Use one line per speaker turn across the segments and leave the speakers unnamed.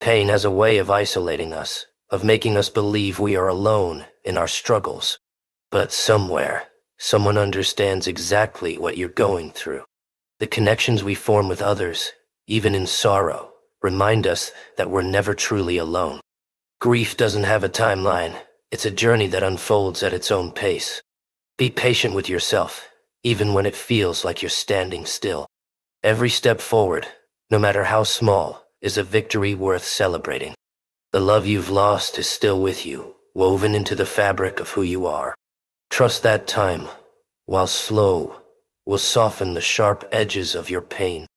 Pain has a way of isolating us, of making us believe we are alone in our struggles. But somewhere, someone understands exactly what you're going through. The connections we form with others, even in sorrow, remind us that we're never truly alone. Grief doesn't have a timeline. It's a journey that unfolds at its own pace. Be patient with yourself, even when it feels like you're standing still. Every step forward, no matter how small, is a victory worth celebrating. The love you've lost is still with you, woven into the fabric of who you are. Trust that time, while slow, will soften the sharp edges of your pain.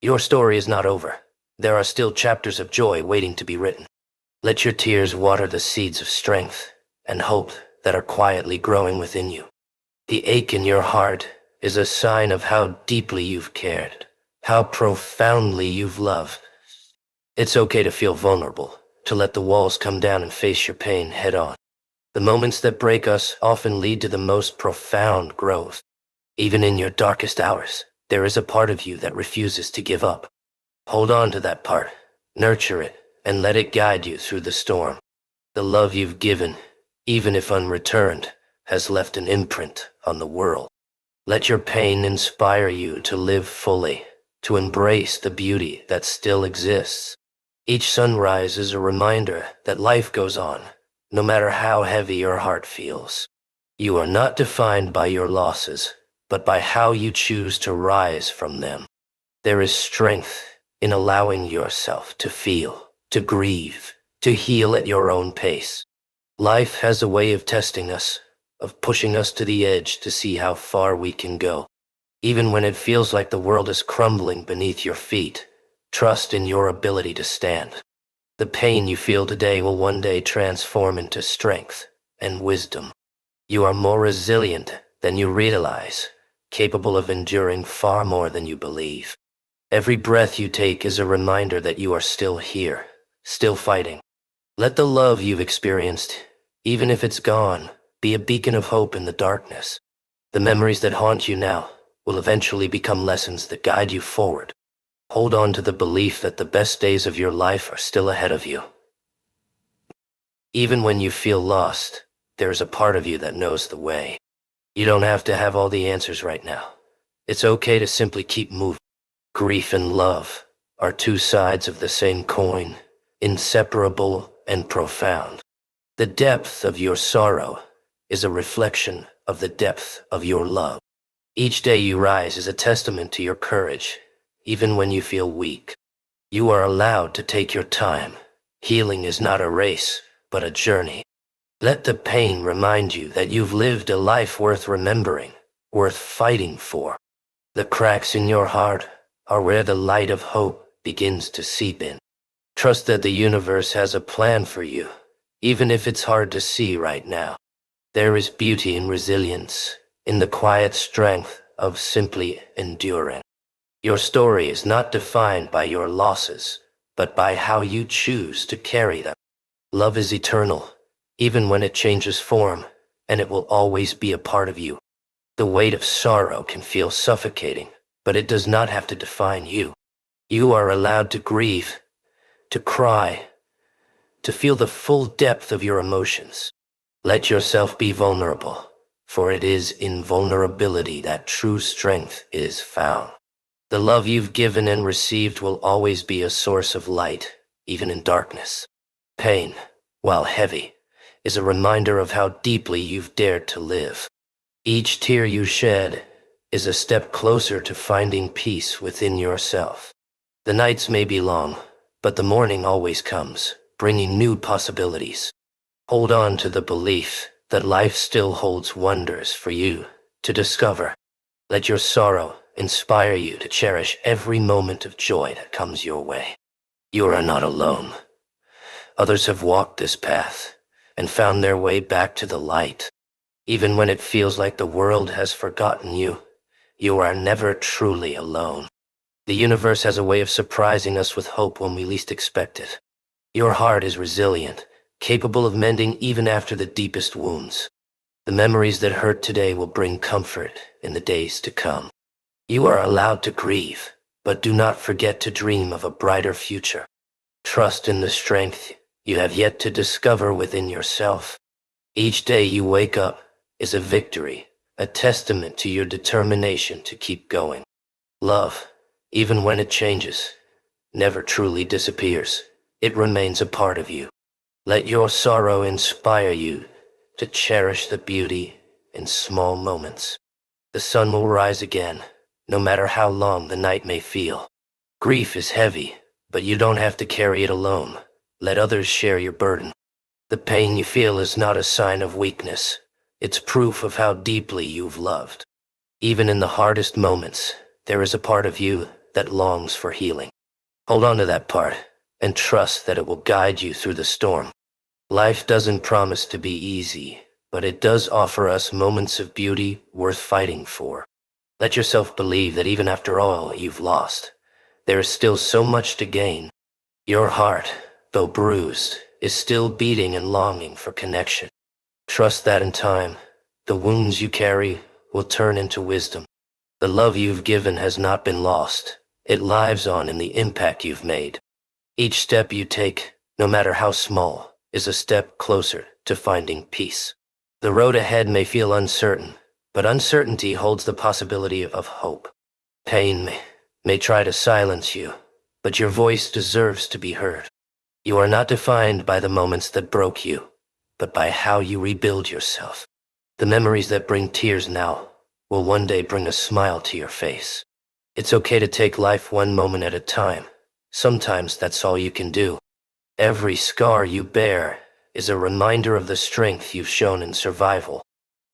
Your story is not over. There are still chapters of joy waiting to be written. Let your tears water the seeds of strength and hope that are quietly growing within you. The ache in your heart is a sign of how deeply you've cared, how profoundly you've loved. It's okay to feel vulnerable, to let the walls come down and face your pain head on. The moments that break us often lead to the most profound growth. Even in your darkest hours, there is a part of you that refuses to give up. Hold on to that part, nurture it, and let it guide you through the storm. The love you've given, even if unreturned, has left an imprint on the world. Let your pain inspire you to live fully, to embrace the beauty that still exists. Each sunrise is a reminder that life goes on, no matter how heavy your heart feels. You are not defined by your losses, but by how you choose to rise from them. There is strength in allowing yourself to feel, to grieve, to heal at your own pace. Life has a way of testing us, of pushing us to the edge to see how far we can go. Even when it feels like the world is crumbling beneath your feet, trust in your ability to stand. The pain you feel today will one day transform into strength and wisdom. You are more resilient than you realize, capable of enduring far more than you believe. Every breath you take is a reminder that you are still here, still fighting. Let the love you've experienced, even if it's gone, be a beacon of hope in the darkness. The memories that haunt you now will eventually become lessons that guide you forward. Hold on to the belief that the best days of your life are still ahead of you. Even when you feel lost, there's a part of you that knows the way. You don't have to have all the answers right now. It's okay to simply keep moving. Grief and love are two sides of the same coin, inseparable and profound. The depth of your sorrow is a reflection of the depth of your love. Each day you rise is a testament to your courage, even when you feel weak. You are allowed to take your time. Healing is not a race, but a journey. Let the pain remind you that you've lived a life worth remembering, worth fighting for. The cracks in your heart are where the light of hope begins to seep in. Trust that the universe has a plan for you, even if it's hard to see right now. There is beauty in resilience, in the quiet strength of simply enduring. Your story is not defined by your losses, but by how you choose to carry them. Love is eternal, even when it changes form, and it will always be a part of you. The weight of sorrow can feel suffocating, but it does not have to define you. You are allowed to grieve, to cry, to feel the full depth of your emotions. Let yourself be vulnerable, for it is in vulnerability that true strength is found. The love you've given and received will always be a source of light, even in darkness. Pain, while heavy, is a reminder of how deeply you've dared to live. Each tear you shed is a step closer to finding peace within yourself. The nights may be long, but the morning always comes, bringing new possibilities. Hold on to the belief that life still holds wonders for you to discover. Let your sorrow inspire you to cherish every moment of joy that comes your way. You are not alone. Others have walked this path and found their way back to the light. Even when it feels like the world has forgotten you, you are never truly alone. The universe has a way of surprising us with hope when we least expect it. Your heart is resilient, capable of mending even after the deepest wounds. The memories that hurt today will bring comfort in the days to come. You are allowed to grieve, but do not forget to dream of a brighter future. Trust in the strength you have yet to discover within yourself. Each day you wake up is a victory, a testament to your determination to keep going. Love, even when it changes, never truly disappears. It remains a part of you. Let your sorrow inspire you to cherish the beauty in small moments. The sun will rise again, no matter how long the night may feel. Grief is heavy, but you don't have to carry it alone. Let others share your burden. The pain you feel is not a sign of weakness. It's proof of how deeply you've loved. Even in the hardest moments, there is a part of you that longs for healing. Hold on to that part, and trust that it will guide you through the storm. Life doesn't promise to be easy, but it does offer us moments of beauty worth fighting for. Let yourself believe that even after all you've lost, there is still so much to gain. Your heart, though bruised, is still beating and longing for connection. Trust that in time, the wounds you carry will turn into wisdom. The love you've given has not been lost. It lives on in the impact you've made. Each step you take, no matter how small, is a step closer to finding peace. The road ahead may feel uncertain, but uncertainty holds the possibility of hope. Pain may try to silence you, but your voice deserves to be heard. You are not defined by the moments that broke you, but by how you rebuild yourself. The memories that bring tears now will one day bring a smile to your face. It's okay to take life one moment at a time. Sometimes that's all you can do. Every scar you bear is a reminder of the strength you've shown in survival.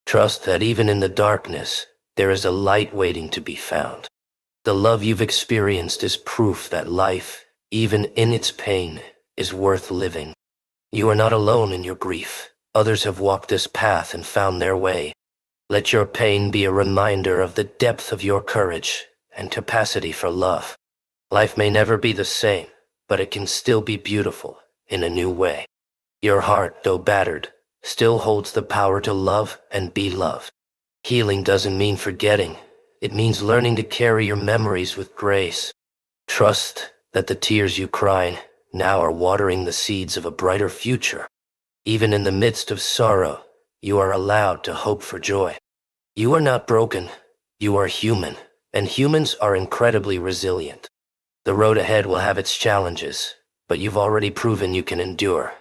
Trust that even in the darkness, there is a light waiting to be found. The love you've experienced is proof that life, even in its pain, is worth living. You are not alone in your grief. Others have walked this path and found their way. Let your pain be a reminder of the depth of your courage and capacity for love. Life may never be the same, but it can still be beautiful in a new way. Your heart, though battered, still holds the power to love and be loved. Healing doesn't mean forgetting. It means learning to carry your memories with grace. Trust that the tears you cry now are watering the seeds of a brighter future. Even in the midst of sorrow, you are allowed to hope for joy. You are not broken. You are human, and humans are incredibly resilient. The road ahead will have its challenges, but you've already proven you can endure.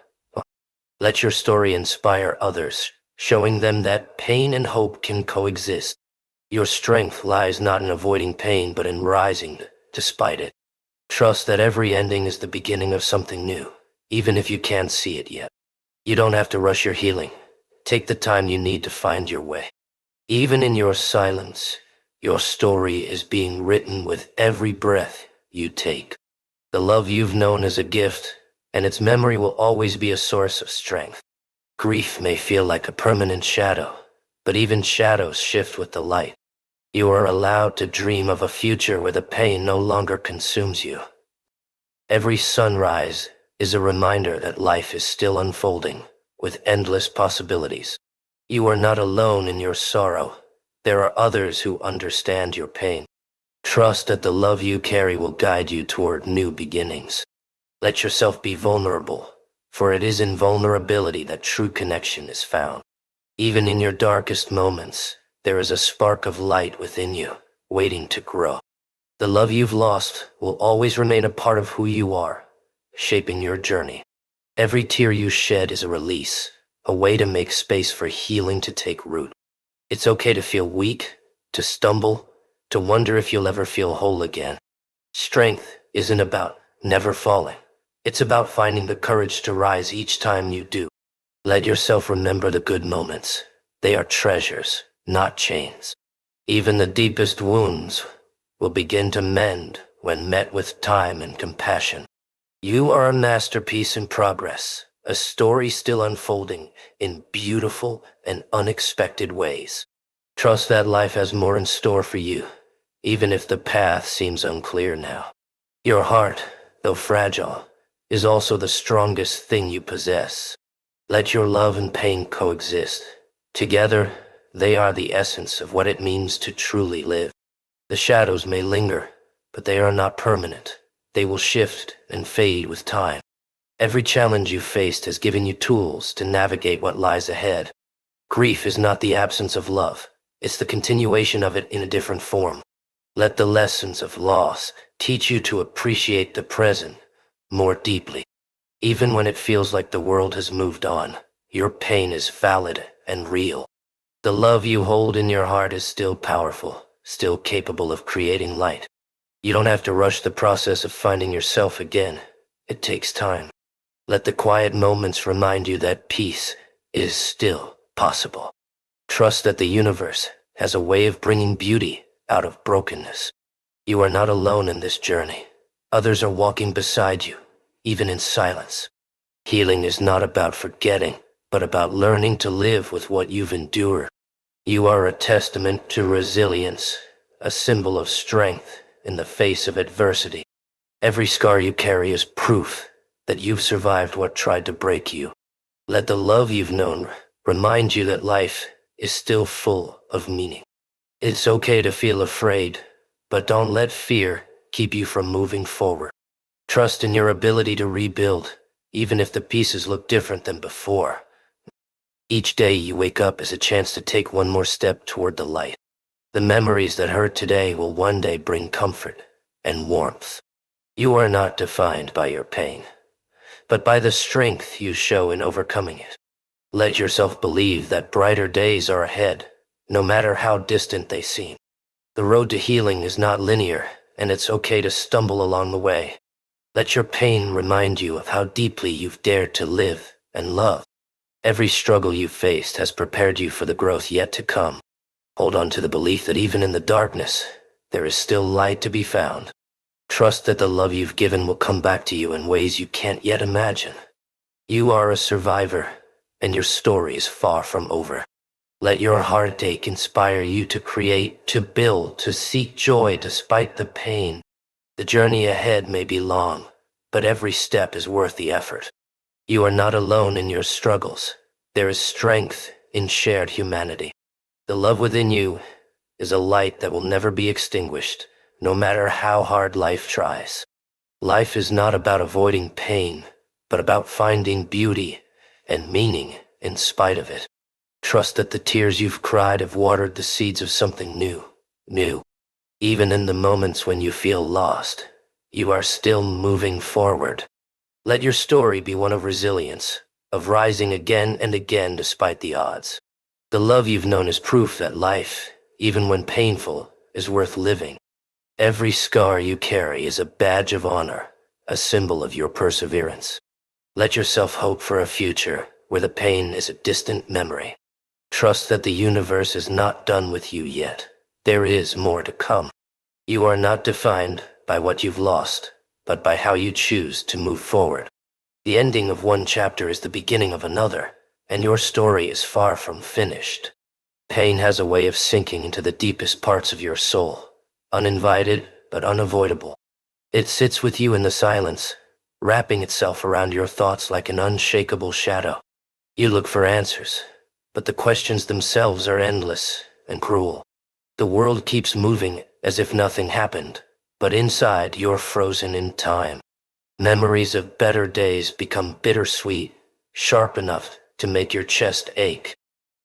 Let your story inspire others, showing them that pain and hope can coexist. Your strength lies not in avoiding pain, but in rising despite it. Trust that every ending is the beginning of something new, even if you can't see it yet. You don't have to rush your healing. Take the time you need to find your way. Even in your silence, your story is being written with every breath you take. The love you've known is a gift, and its memory will always be a source of strength. Grief may feel like a permanent shadow, but even shadows shift with the light. You are allowed to dream of a future where the pain no longer consumes you. Every sunrise is a reminder that life is still unfolding, with endless possibilities. You are not alone in your sorrow. There are others who understand your pain. Trust that the love you carry will guide you toward new beginnings. Let yourself be vulnerable, for it is in vulnerability that true connection is found. Even in your darkest moments, there is a spark of light within you, waiting to grow. The love you've lost will always remain a part of who you are, shaping your journey. Every tear you shed is a release, a way to make space for healing to take root. It's okay to feel weak, to stumble, to wonder if you'll ever feel whole again. Strength isn't about never falling. It's about finding the courage to rise each time you do. Let yourself remember the good moments. They are treasures, not chains. Even the deepest wounds will begin to mend when met with time and compassion. You are a masterpiece in progress, a story still unfolding in beautiful and unexpected ways. Trust that life has more in store for you, even if the path seems unclear now. Your heart, though fragile, is also the strongest thing you possess. Let your love and pain coexist. Together, they are the essence of what it means to truly live. The shadows may linger, but they are not permanent. They will shift and fade with time. Every challenge you faced has given you tools to navigate what lies ahead. Grief is not the absence of love. It's the continuation of it in a different form. Let the lessons of loss teach you to appreciate the present more deeply. Even when it feels like the world has moved on, your pain is valid and real. The love you hold in your heart is still powerful, still capable of creating light. You don't have to rush the process of finding yourself again. It takes time. Let the quiet moments remind you that peace is still possible. Trust that the universe has a way of bringing beauty out of brokenness. You are not alone in this journey. Others are walking beside you, even in silence. Healing is not about forgetting, but about learning to live with what you've endured. You are a testament to resilience, a symbol of strength in the face of adversity. Every scar you carry is proof that you've survived what tried to break you. Let the love you've known remind you that life is still full of meaning. It's okay to feel afraid, but don't let fear keep you from moving forward. Trust in your ability to rebuild, even if the pieces look different than before. Each day you wake up is a chance to take one more step toward the light. The memories that hurt today will one day bring comfort and warmth. You are not defined by your pain, but by the strength you show in overcoming it. Let yourself believe that brighter days are ahead, no matter how distant they seem. The road to healing is not linear, and it's okay to stumble along the way. Let your pain remind you of how deeply you've dared to live and love. Every struggle you've faced has prepared you for the growth yet to come. Hold on to the belief that even in the darkness, there is still light to be found. Trust that the love you've given will come back to you in ways you can't yet imagine. You are a survivor, and your story is far from over. Let your heartache inspire you to create, to build, to seek joy despite the pain. The journey ahead may be long, but every step is worth the effort. You are not alone in your struggles. There is strength in shared humanity. The love within you is a light that will never be extinguished, no matter how hard life tries. Life is not about avoiding pain, but about finding beauty and meaning in spite of it. Trust that the tears you've cried have watered the seeds of something new. Even in the moments when you feel lost, you are still moving forward. Let your story be one of resilience, of rising again and again despite the odds. The love you've known is proof that life, even when painful, is worth living. Every scar you carry is a badge of honor, a symbol of your perseverance. Let yourself hope for a future where the pain is a distant memory. Trust that the universe is not done with you yet. There is more to come. You are not defined by what you've lost, but by how you choose to move forward. The ending of one chapter is the beginning of another, and your story is far from finished. Pain has a way of sinking into the deepest parts of your soul, uninvited but unavoidable. It sits with you in the silence, wrapping itself around your thoughts like an unshakable shadow. You look for answers, but the questions themselves are endless and cruel. The world keeps moving as if nothing happened, but inside you're frozen in time. Memories of better days become bittersweet, sharp enough to make your chest ache.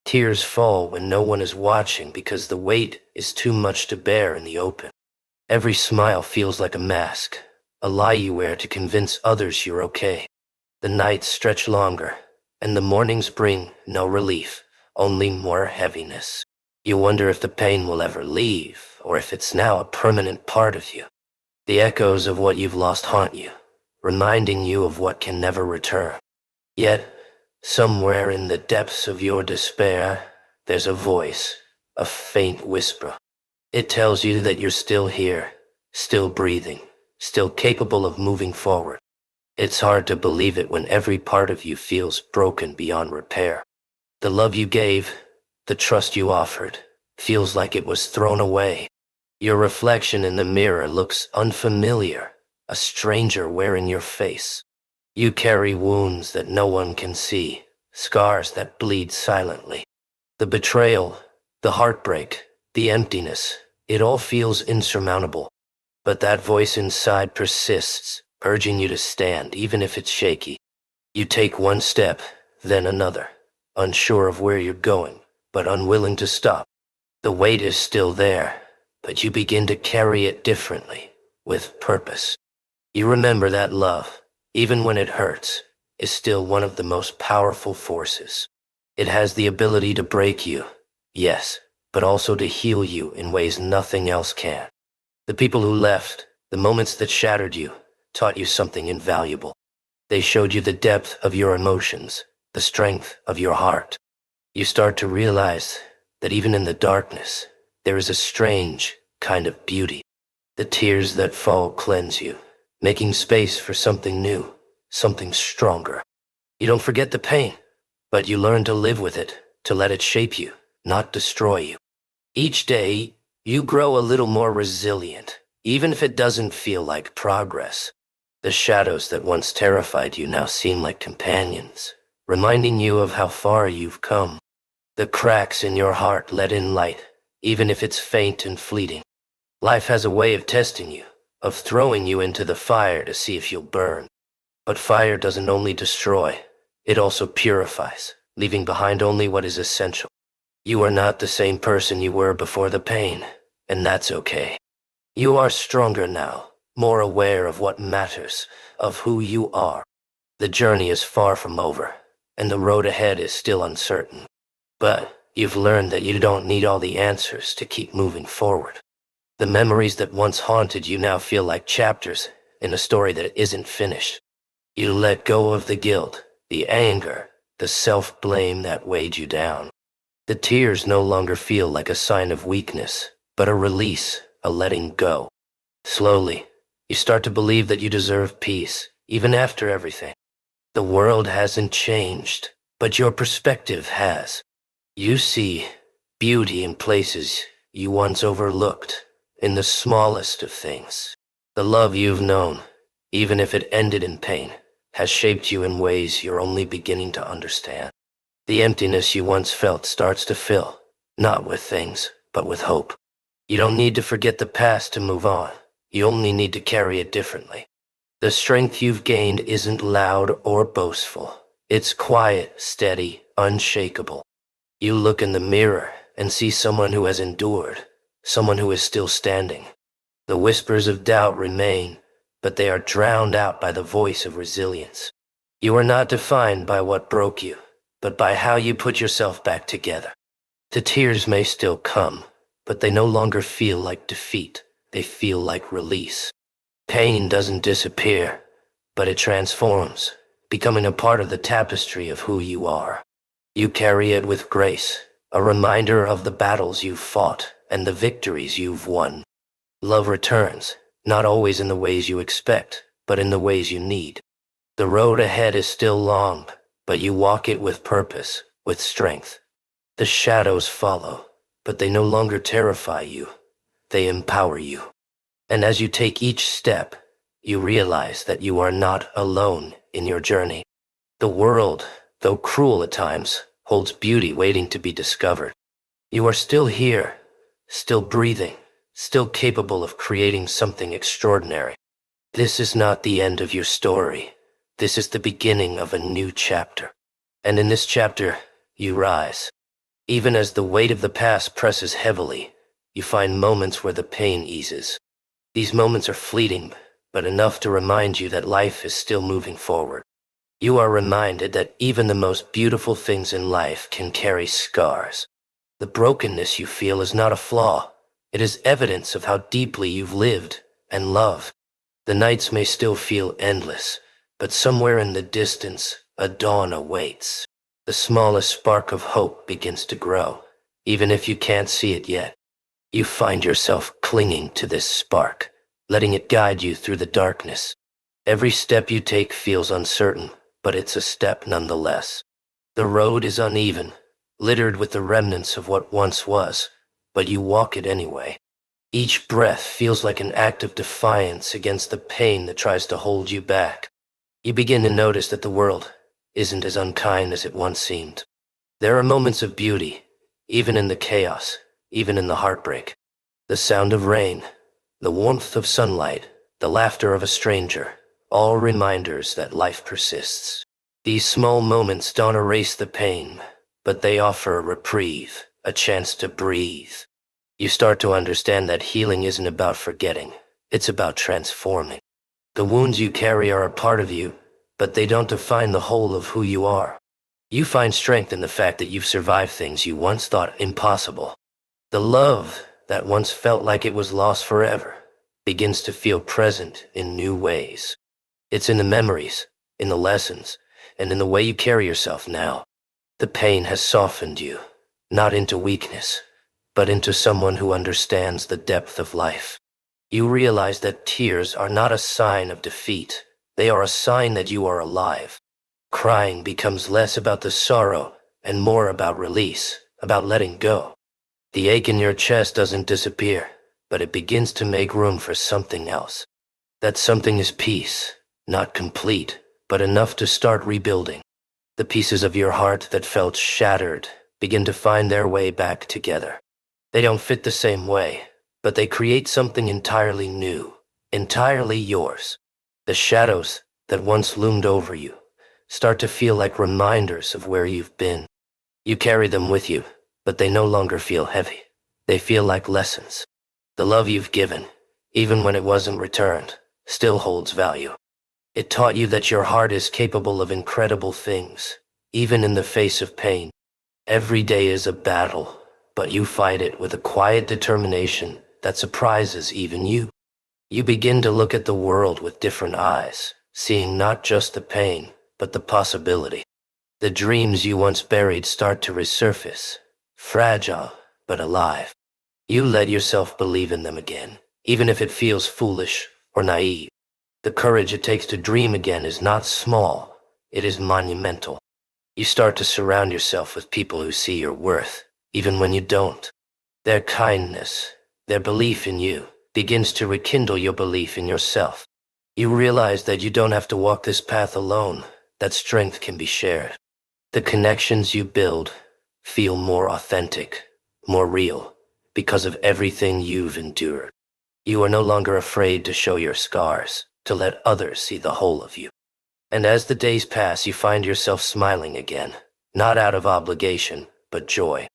Tears fall when no one is watching because the weight is too much to bear in the open. Every smile feels like a mask, a lie you wear to convince others you're okay. The nights stretch longer, and the mornings bring no relief, only more heaviness. You wonder if the pain will ever leave, or if it's now a permanent part of you. The echoes of what you've lost haunt you, reminding you of what can never return. Yet, somewhere in the depths of your despair, there's a voice, a faint whisper. It tells you that you're still here, still breathing, still capable of moving forward. It's hard to believe it when every part of you feels broken beyond repair. The love you gave, the trust you offered, feels like it was thrown away. Your reflection in the mirror looks unfamiliar, a stranger wearing your face. You carry wounds that no one can see, scars that bleed silently. The betrayal, the heartbreak, the emptiness, it all feels insurmountable. But that voice inside persists, urging you to stand, even if it's shaky. You take one step, then another, unsure of where you're going, but unwilling to stop. The weight is still there, but you begin to carry it differently, with purpose. You remember that love, even when it hurts, is still one of the most powerful forces. It has the ability to break you, yes, but also to heal you in ways nothing else can. The people who left, the moments that shattered you, taught you something invaluable. They showed you the depth of your emotions, the strength of your heart. You start to realize that even in the darkness, there is a strange kind of beauty. The tears that fall cleanse you, making space for something new, something stronger. You don't forget the pain, but you learn to live with it, to let it shape you, not destroy you. Each day, you grow a little more resilient, even if it doesn't feel like progress. The shadows that once terrified you now seem like companions, reminding you of how far you've come. The cracks in your heart let in light, even if it's faint and fleeting. Life has a way of testing you, of throwing you into the fire to see if you'll burn. But fire doesn't only destroy, it also purifies, leaving behind only what is essential. You are not the same person you were before the pain, and that's okay. You are stronger now, more aware of what matters, of who you are. The journey is far from over, and the road ahead is still uncertain. But you've learned that you don't need all the answers to keep moving forward. The memories that once haunted you now feel like chapters in a story that isn't finished. You let go of the guilt, the anger, the self-blame that weighed you down. The tears no longer feel like a sign of weakness, but a release, a letting go. Slowly, you start to believe that you deserve peace, even after everything. The world hasn't changed, but your perspective has. You see beauty in places you once overlooked, in the smallest of things. The love you've known, even if it ended in pain, has shaped you in ways you're only beginning to understand. The emptiness you once felt starts to fill, not with things, but with hope. You don't need to forget the past to move on. You only need to carry it differently. The strength you've gained isn't loud or boastful. It's quiet, steady, unshakable. You look in the mirror and see someone who has endured, someone who is still standing. The whispers of doubt remain, but they are drowned out by the voice of resilience. You are not defined by what broke you, but by how you put yourself back together. The tears may still come, but they no longer feel like defeat. They feel like release. Pain doesn't disappear, but it transforms, becoming a part of the tapestry of who you are. You carry it with grace, a reminder of the battles you've fought and the victories you've won. Love returns, not always in the ways you expect, but in the ways you need. The road ahead is still long, but you walk it with purpose, with strength. The shadows follow, but they no longer terrify you. They empower you. And as you take each step, you realize that you are not alone in your journey. The world, though cruel at times, holds beauty waiting to be discovered. You are still here, still breathing, still capable of creating something extraordinary. This is not the end of your story. This is the beginning of a new chapter. And in this chapter, you rise. Even as the weight of the past presses heavily, you find moments where the pain eases. These moments are fleeting, but enough to remind you that life is still moving forward. You are reminded that even the most beautiful things in life can carry scars. The brokenness you feel is not a flaw. It is evidence of how deeply you've lived and loved. The nights may still feel endless, but somewhere in the distance, a dawn awaits. The smallest spark of hope begins to grow, even if you can't see it yet. You find yourself clinging to this spark, letting it guide you through the darkness. Every step you take feels uncertain, but it's a step nonetheless. The road is uneven, littered with the remnants of what once was, but you walk it anyway. Each breath feels like an act of defiance against the pain that tries to hold you back. You begin to notice that the world isn't as unkind as it once seemed. There are moments of beauty, even in the chaos, even in the heartbreak. The sound of rain, The warmth of sunlight, the laughter of a stranger, all reminders that life persists. These small moments don't erase the pain, but they offer a reprieve, a chance to breathe. You start to understand that healing isn't about forgetting, it's about transforming. The wounds you carry are a part of you, but they don't define the whole of who you are. You find strength in the fact that you've survived things you once thought impossible. The love that once felt like it was lost forever begins to feel present in new ways. It's in the memories, in the lessons, and in the way you carry yourself now. The pain has softened you, not into weakness, but into someone who understands the depth of life. You realize that tears are not a sign of defeat. They are a sign that you are alive. Crying becomes less about the sorrow and more about release, about letting go. The ache in your chest doesn't disappear, but it begins to make room for something else. That something is peace, not complete, but enough to start rebuilding. The pieces of your heart that felt shattered begin to find their way back together. They don't fit the same way, but they create something entirely new, entirely yours. The shadows that once loomed over you start to feel like reminders of where you've been. You carry them with you, but they no longer feel heavy. They feel like lessons. The love you've given, even when it wasn't returned, still holds value. It taught you that your heart is capable of incredible things, even in the face of pain. Every day is a battle, but you fight it with a quiet determination that surprises even you. You begin to look at the world with different eyes, seeing not just the pain, but the possibility. The dreams you once buried start to resurface, fragile but alive. You let yourself believe in them again, even if it feels foolish or naive. The courage it takes to dream again is not small, it is monumental. You start to surround yourself with people who see your worth, even when you don't. Their kindness, their belief in you, begins to rekindle your belief in yourself. You realize that you don't have to walk this path alone, that strength can be shared. The connections you build feel more authentic, more real, because of everything you've endured. You are no longer afraid to show your scars, to let others see the whole of you. And as the days pass, you find yourself smiling again, not out of obligation, but joy.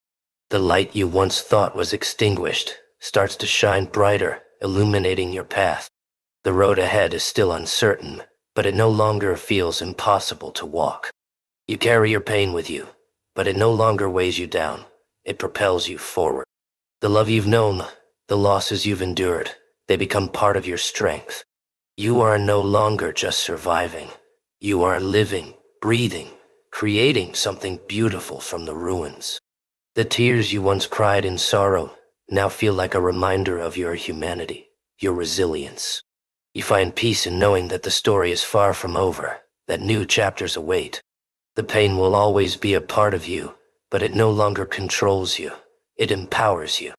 The light you once thought was extinguished starts to shine brighter, illuminating your path. The road ahead is still uncertain, but it no longer feels impossible to walk. You carry your pain with you, but it no longer weighs you down. It propels you forward. The love you've known, the losses you've endured, they become part of your strength. You are no longer just surviving. You are living, breathing, creating something beautiful from the ruins. The tears you once cried in sorrow now feel like a reminder of your humanity, your resilience. You find peace in knowing that the story is far from over, that new chapters await. The pain will always be a part of you, but it no longer controls you. It empowers you.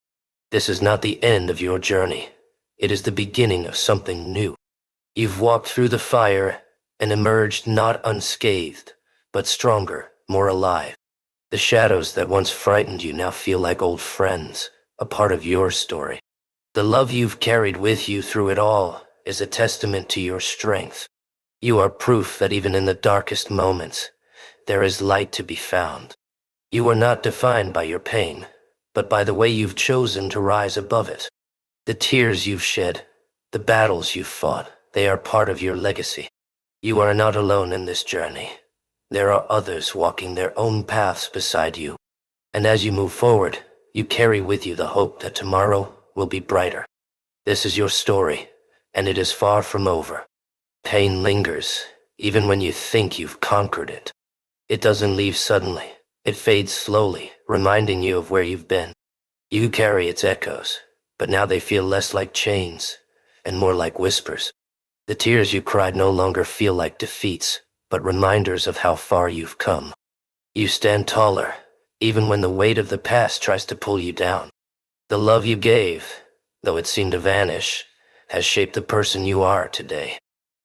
This is not the end of your journey. It is the beginning of something new. You've walked through the fire and emerged not unscathed, but stronger, more alive. The shadows that once frightened you now feel like old friends, a part of your story. The love you've carried with you through it all is a testament to your strength. You are proof that even in the darkest moments, there is light to be found. You are not defined by your pain, but by the way you've chosen to rise above it. The tears you've shed, the battles you've fought, they are part of your legacy. You are not alone in this journey. There are others walking their own paths beside you. And as you move forward, you carry with you the hope that tomorrow will be brighter. This is your story, and it is far from over. Pain lingers, even when you think you've conquered it. It doesn't leave suddenly. It fades slowly, reminding you of where you've been. You carry its echoes, but now they feel less like chains and more like whispers. The tears you cried no longer feel like defeats, but reminders of how far you've come. You stand taller, even when the weight of the past tries to pull you down. The love you gave, though it seemed to vanish, has shaped the person you are today.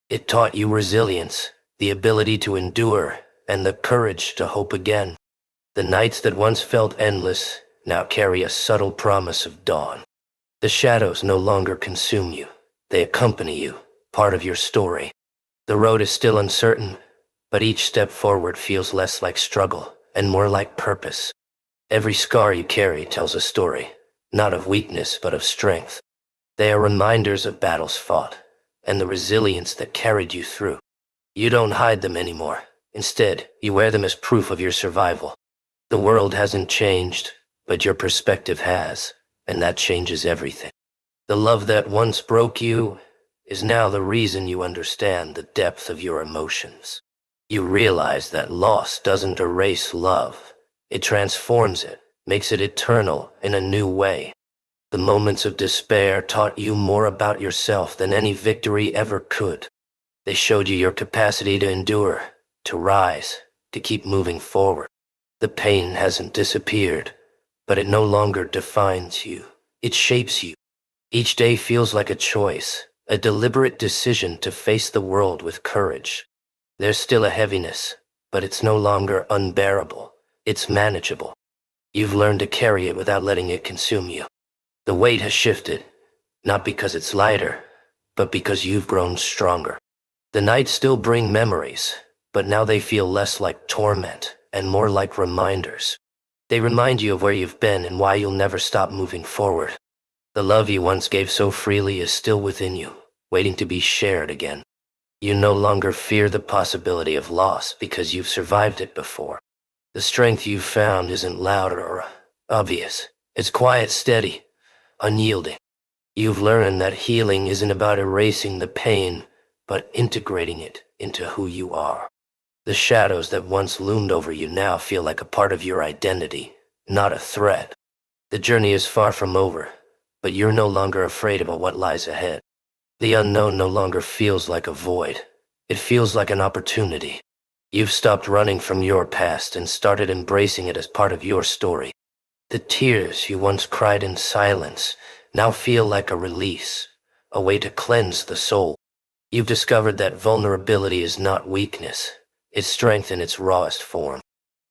It taught you resilience, the ability to endure, and the courage to hope again. The nights that once felt endless now carry a subtle promise of dawn. The shadows no longer consume you. They accompany you, part of your story. The road is still uncertain, but each step forward feels less like struggle and more like purpose. Every scar you carry tells a story, not of weakness but of strength. They are reminders of battles fought, and the resilience that carried you through. You don't hide them anymore. Instead, you wear them as proof of your survival. The world hasn't changed, but your perspective has, and that changes everything. The love that once broke you is now the reason you understand the depth of your emotions. You realize that loss doesn't erase love. It transforms it, makes it eternal in a new way. The moments of despair taught you more about yourself than any victory ever could. They showed you your capacity to endure, to rise, to keep moving forward. The pain hasn't disappeared, but it no longer defines you. It shapes you. Each day feels like a choice, a deliberate decision to face the world with courage. There's still a heaviness, but it's no longer unbearable. It's manageable. You've learned to carry it without letting it consume you. The weight has shifted, not because it's lighter, but because you've grown stronger. The nights still bring memories, but now they feel less like torment and more like reminders. They remind you of where you've been and why you'll never stop moving forward. The love you once gave so freely is still within you, waiting to be shared again. You no longer fear the possibility of loss because you've survived it before. The strength you've found isn't loud or obvious. It's quiet, steady, unyielding. You've learned that healing isn't about erasing the pain, but integrating it into who you are. The shadows that once loomed over you now feel like a part of your identity, not a threat. The journey is far from over, but you're no longer afraid about what lies ahead. The unknown no longer feels like a void. It feels like an opportunity. You've stopped running from your past and started embracing it as part of your story. The tears you once cried in silence now feel like a release, a way to cleanse the soul. You've discovered that vulnerability is not weakness, it's strength in its rawest form.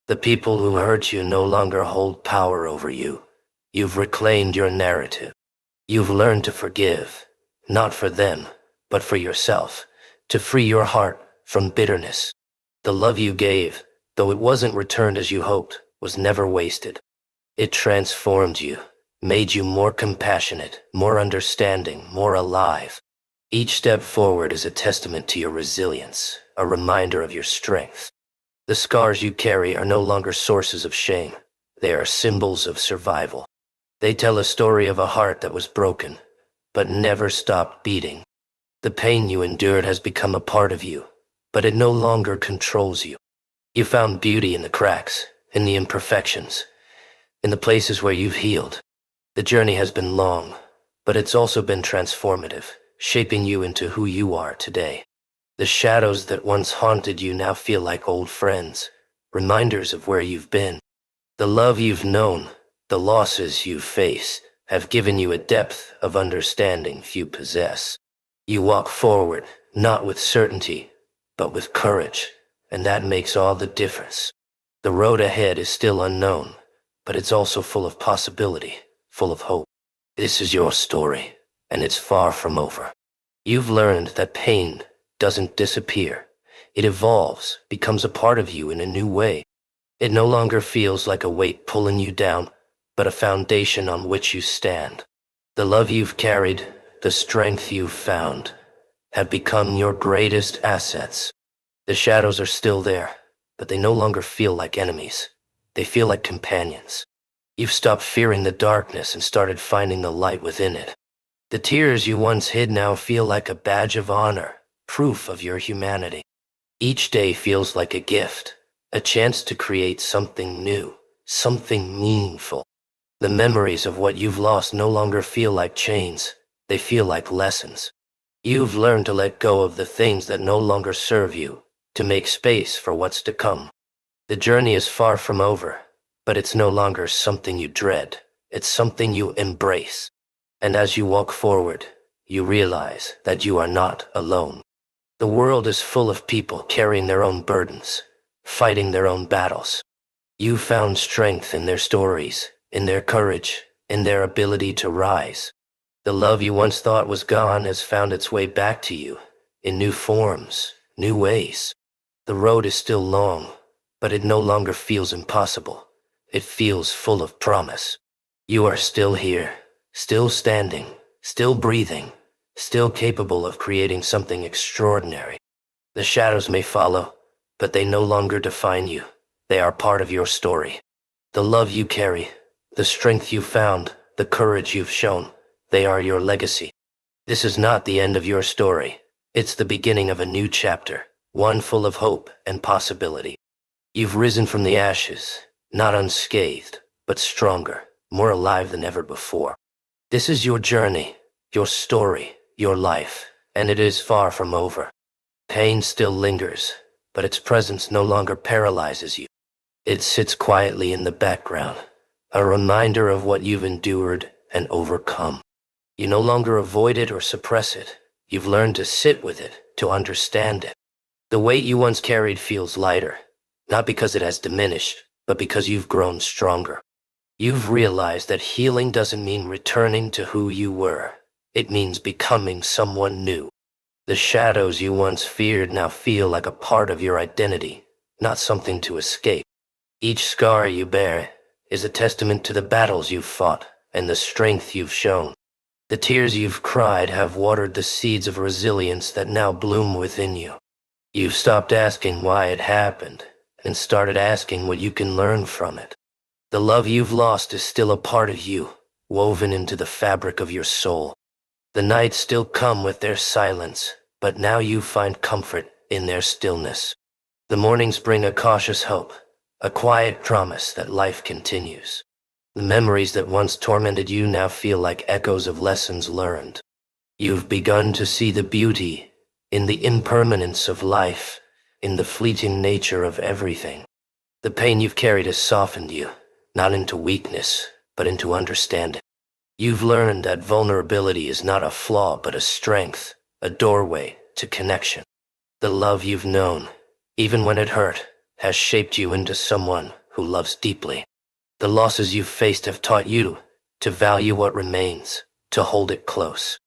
The people who hurt you no longer hold power over you. You've reclaimed your narrative. You've learned to forgive, not for them, but for yourself, to free your heart from bitterness. The love you gave, though it wasn't returned as you hoped, was never wasted. It transformed you, made you more compassionate, more understanding, more alive. Each step forward is a testament to your resilience, a reminder of your strength. The scars you carry are no longer sources of shame. They are symbols of survival. They tell a story of a heart that was broken, but never stopped beating. The pain you endured has become a part of you, but it no longer controls you. You found beauty in the cracks, in the imperfections, in the places where you've healed. The journey has been long, but it's also been transformative, shaping you into who you are today. The shadows that once haunted you now feel like old friends, reminders of where you've been. The love you've known, the losses you've faced, have given you a depth of understanding few possess. You walk forward, not with certainty, but with courage, and that makes all the difference. The road ahead is still unknown, but it's also full of possibility, full of hope. This is your story, and it's far from over. You've learned that pain doesn't disappear. It evolves, becomes a part of you in a new way. It no longer feels like a weight pulling you down, but a foundation on which you stand. The love you've carried, the strength you've found, have become your greatest assets. The shadows are still there, but they no longer feel like enemies. They feel like companions. You've stopped fearing the darkness and started finding the light within it. The tears you once hid now feel like a badge of honor, proof of your humanity. Each day feels like a gift, a chance to create something new, something meaningful. The memories of what you've lost no longer feel like chains, they feel like lessons. You've learned to let go of the things that no longer serve you, to make space for what's to come. The journey is far from over, but it's no longer something you dread, it's something you embrace. And as you walk forward, you realize that you are not alone. The world is full of people carrying their own burdens, fighting their own battles. You found strength in their stories, in their courage, in their ability to rise. The love you once thought was gone has found its way back to you, in new forms, new ways. The road is still long, but it no longer feels impossible. It feels full of promise. You are still here, still standing, still breathing, still capable of creating something extraordinary. The shadows may follow, but they no longer define you. They are part of your story. The love you carry, the strength you found, the courage you've shown, they are your legacy. This is not the end of your story. It's the beginning of a new chapter, one full of hope and possibility. You've risen from the ashes, not unscathed, but stronger, more alive than ever before. This is your journey, your story, your life, and it is far from over. Pain still lingers, but its presence no longer paralyzes you. It sits quietly in the background, a reminder of what you've endured and overcome. You no longer avoid it or suppress it. You've learned to sit with it, to understand it. The weight you once carried feels lighter, not because it has diminished, but because you've grown stronger. You've realized that healing doesn't mean returning to who you were. It means becoming someone new. The shadows you once feared now feel like a part of your identity, not something to escape. Each scar you bear is a testament to the battles you've fought and the strength you've shown. The tears you've cried have watered the seeds of resilience that now bloom within you. You've stopped asking why it happened and started asking what you can learn from it. The love you've lost is still a part of you, woven into the fabric of your soul. The nights still come with their silence, but now you find comfort in their stillness. The mornings bring a cautious hope, a quiet promise that life continues. The memories that once tormented you now feel like echoes of lessons learned. You've begun to see the beauty in the impermanence of life, in the fleeting nature of everything. The pain you've carried has softened you, not into weakness, but into understanding. You've learned that vulnerability is not a flaw, but a strength, a doorway to connection. The love you've known, even when it hurt, has shaped you into someone who loves deeply. The losses you've faced have taught you to value what remains, to hold it close.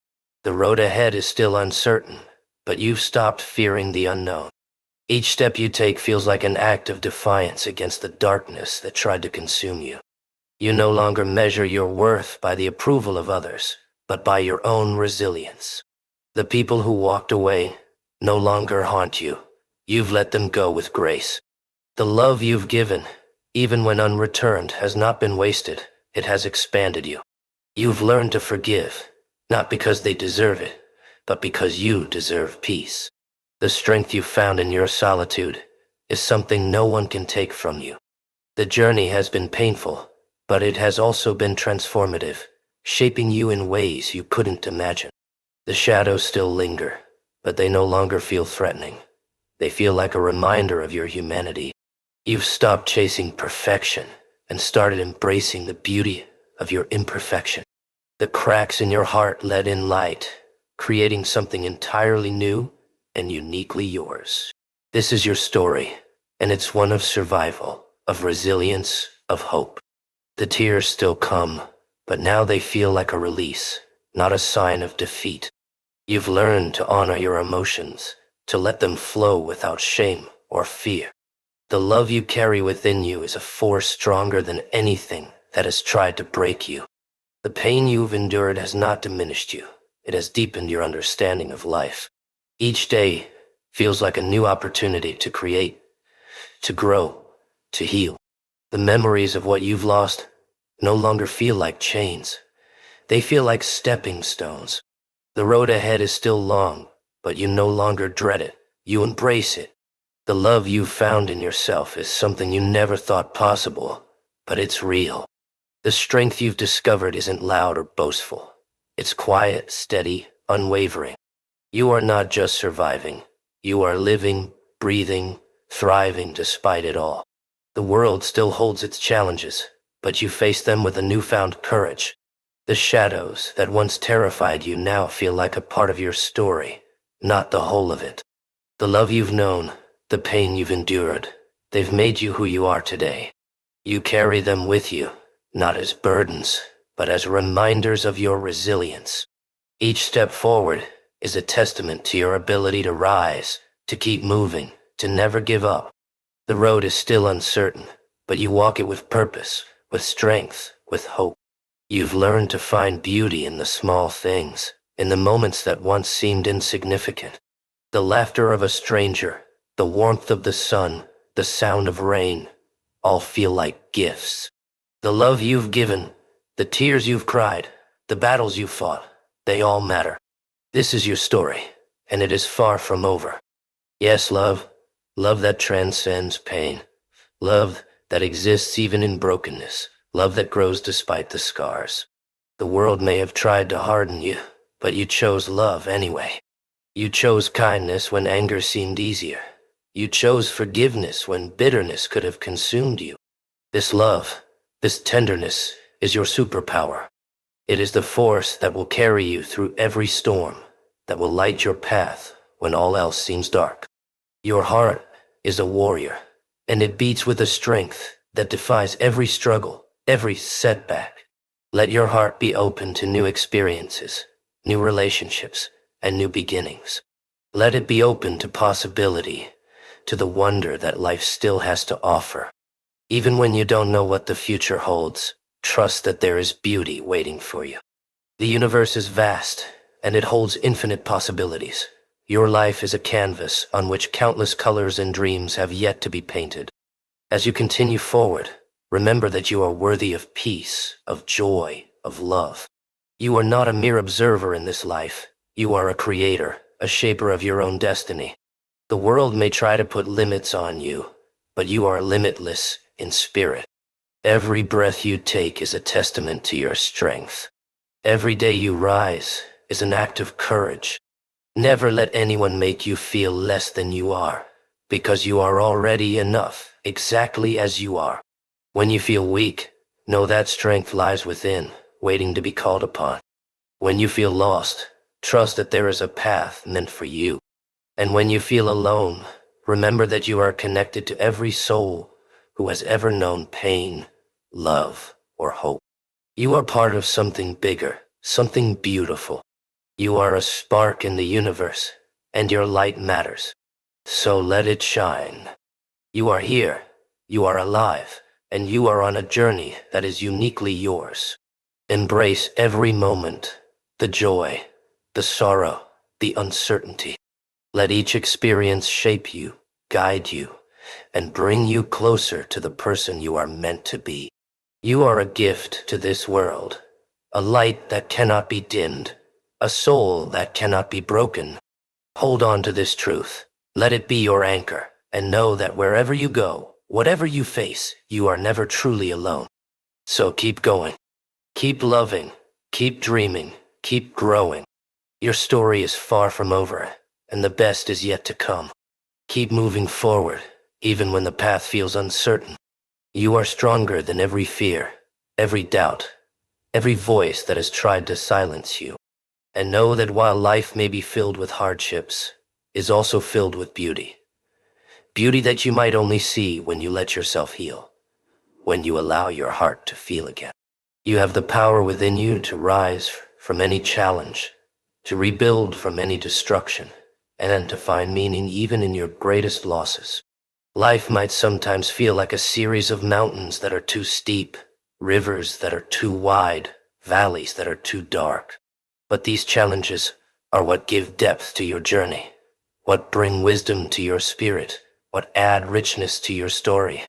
The road ahead is still uncertain, but you've stopped fearing the unknown. Each step you take feels like an act of defiance against the darkness that tried to consume you. You no longer measure your worth by the approval of others, but by your own resilience. The people who walked away no longer haunt you. You've let them go with grace. The love you've given, even when unreturned, has not been wasted. It has expanded you. You've learned to forgive, not because they deserve it, but because you deserve peace. The strength you found in your solitude is something no one can take from you. The journey has been painful, but it has also been transformative, shaping you in ways you couldn't imagine. The shadows still linger, but they no longer feel threatening. They feel like a reminder of your humanity. You've stopped chasing perfection and started embracing the beauty of your imperfection. The cracks in your heart let in light, creating something entirely new and uniquely yours. This is your story, and it's one of survival, of resilience, of hope. The tears still come, but now they feel like a release, not a sign of defeat. You've learned to honor your emotions, to let them flow without shame or fear. The love you carry within you is a force stronger than anything that has tried to break you. The pain you've endured has not diminished you. It has deepened your understanding of life. Each day feels like a new opportunity to create, to grow, to heal. The memories of what you've lost no longer feel like chains. They feel like stepping stones. The road ahead is still long, but you no longer dread it. You embrace it. The love you've found in yourself is something you never thought possible, but it's real. The strength you've discovered isn't loud or boastful. It's quiet, steady, unwavering. You are not just surviving. You are living, breathing, thriving despite it all. The world still holds its challenges, but you face them with a newfound courage. The shadows that once terrified you now feel like a part of your story, not the whole of it. The love you've known, the pain you've endured, they've made you who you are today. You carry them with you, not as burdens, but as reminders of your resilience. Each step forward is a testament to your ability to rise, to keep moving, to never give up. The road is still uncertain, but you walk it with purpose, with strength, with hope. You've learned to find beauty in the small things, in the moments that once seemed insignificant. The laughter of a stranger, the warmth of the sun, the sound of rain, all feel like gifts. The love you've given, the tears you've cried, the battles you've fought, they all matter. This is your story, and it is far from over. Yes, love. Love that transcends pain. Love that exists even in brokenness. Love that grows despite the scars. The world may have tried to harden you, but you chose love anyway. You chose kindness when anger seemed easier. You chose forgiveness when bitterness could have consumed you. This love, this tenderness, is your superpower. It is the force that will carry you through every storm, that will light your path when all else seems dark. Your heart is a warrior, and it beats with a strength that defies every struggle, every setback. Let your heart be open to new experiences, new relationships, and new beginnings. Let it be open to possibility, to the wonder that life still has to offer. Even when you don't know what the future holds, trust that there is beauty waiting for you. The universe is vast, and it holds infinite possibilities. Your life is a canvas on which countless colors and dreams have yet to be painted. As you continue forward, remember that you are worthy of peace, of joy, of love. You are not a mere observer in this life. You are a creator, a shaper of your own destiny. The world may try to put limits on you, but you are limitless in spirit. Every breath you take is a testament to your strength. Every day you rise is an act of courage. Never let anyone make you feel less than you are, because you are already enough, exactly as you are. When you feel weak, know that strength lies within, waiting to be called upon. When you feel lost, trust that there is a path meant for you. And when you feel alone, remember that you are connected to every soul who has ever known pain, love, or hope. You are part of something bigger, something beautiful. You are a spark in the universe, and your light matters. So let it shine. You are here, you are alive, and you are on a journey that is uniquely yours. Embrace every moment, the joy, the sorrow, the uncertainty. Let each experience shape you, guide you, and bring you closer to the person you are meant to be. You are a gift to this world, a light that cannot be dimmed, a soul that cannot be broken. Hold on to this truth. Let it be your anchor, and know that wherever you go, whatever you face, you are never truly alone. So keep going. Keep loving. Keep dreaming. Keep growing. Your story is far from over, and the best is yet to come. Keep moving forward, even when the path feels uncertain. You are stronger than every fear, every doubt, every voice that has tried to silence you. And know that while life may be filled with hardships, is also filled with beauty. Beauty that you might only see when you let yourself heal, when you allow your heart to feel again. You have the power within you to rise from any challenge, to rebuild from any destruction, and to find meaning even in your greatest losses. Life might sometimes feel like a series of mountains that are too steep, rivers that are too wide, valleys that are too dark. But these challenges are what give depth to your journey, what bring wisdom to your spirit, what add richness to your story.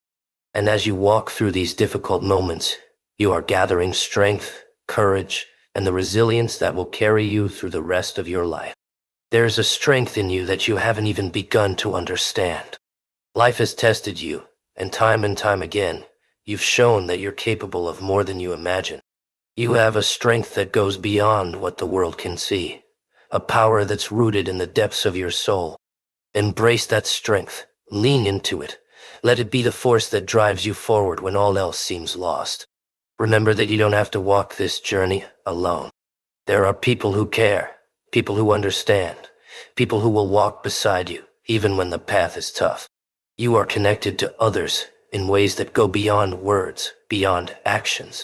And as you walk through these difficult moments, you are gathering strength, courage, and the resilience that will carry you through the rest of your life. There is a strength in you that you haven't even begun to understand. Life has tested you, and time again, you've shown that you're capable of more than you imagine. You have a strength that goes beyond what the world can see, a power that's rooted in the depths of your soul. Embrace that strength, lean into it. Let it be the force that drives you forward when all else seems lost. Remember that you don't have to walk this journey alone. There are people who care, people who understand, people who will walk beside you, even when the path is tough. You are connected to others in ways that go beyond words, beyond actions.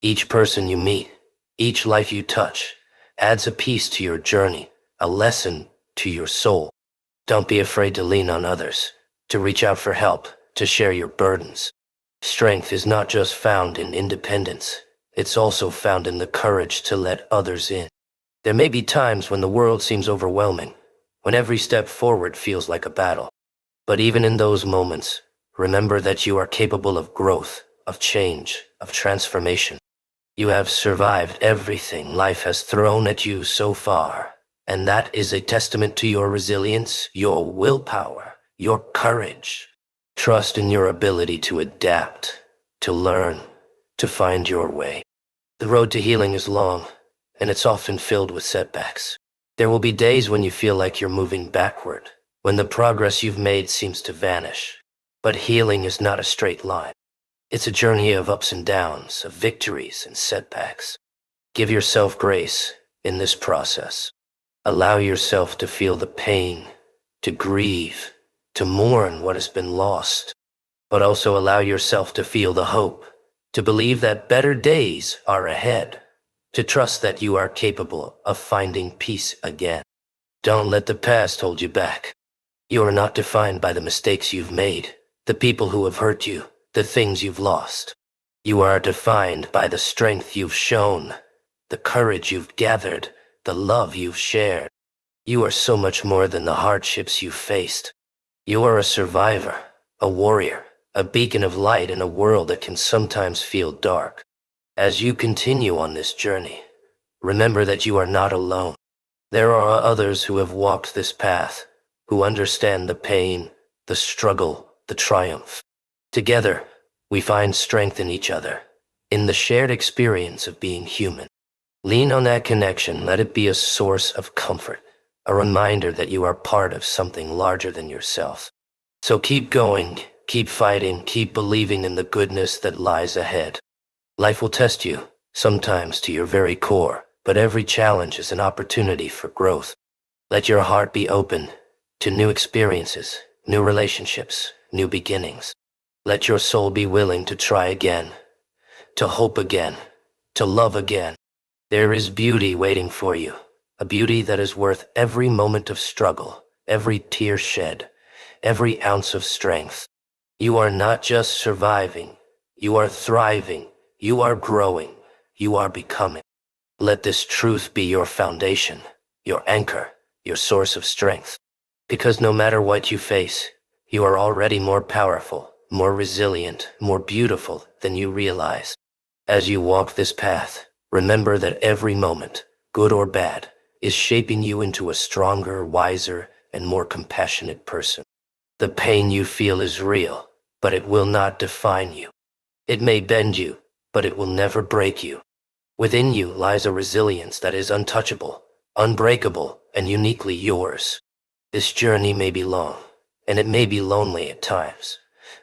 Each person you meet, each life you touch, adds a piece to your journey, a lesson to your soul. Don't be afraid to lean on others, to reach out for help, to share your burdens. Strength is not just found in independence, it's also found in the courage to let others in. There may be times when the world seems overwhelming, when every step forward feels like a battle. But even in those moments, remember that you are capable of growth, of change, of transformation. You have survived everything life has thrown at you so far, and that is a testament to your resilience, your willpower, your courage. Trust in your ability to adapt, to learn, to find your way. The road to healing is long, and it's often filled with setbacks. There will be days when you feel like you're moving backward, when the progress you've made seems to vanish. But healing is not a straight line. It's a journey of ups and downs, of victories and setbacks. Give yourself grace in this process. Allow yourself to feel the pain, to grieve, to mourn what has been lost, but also allow yourself to feel the hope, to believe that better days are ahead, to trust that you are capable of finding peace again. Don't let the past hold you back. You are not defined by the mistakes you've made, the people who have hurt you, the things you've lost. You are defined by the strength you've shown, the courage you've gathered, the love you've shared. You are so much more than the hardships you've faced. You are a survivor, a warrior, a beacon of light in a world that can sometimes feel dark. As you continue on this journey, remember that you are not alone. There are others who have walked this path, who understand the pain, the struggle, the triumph. Together, we find strength in each other, in the shared experience of being human. Lean on that connection, let it be a source of comfort, a reminder that you are part of something larger than yourself. So keep going, keep fighting, keep believing in the goodness that lies ahead. Life will test you, sometimes to your very core, but every challenge is an opportunity for growth. Let your heart be open to new experiences, new relationships, new beginnings. Let your soul be willing to try again, to hope again, to love again. There is beauty waiting for you, a beauty that is worth every moment of struggle, every tear shed, every ounce of strength. You are not just surviving, you are thriving, you are growing, you are becoming. Let this truth be your foundation, your anchor, your source of strength. Because no matter what you face, you are already more powerful, more resilient, more beautiful than you realize. As you walk this path, remember that every moment, good or bad, is shaping you into a stronger, wiser, and more compassionate person. The pain you feel is real, but it will not define you. It may bend you, but it will never break you. Within you lies a resilience that is untouchable, unbreakable, and uniquely yours. This journey may be long, and it may be lonely at times,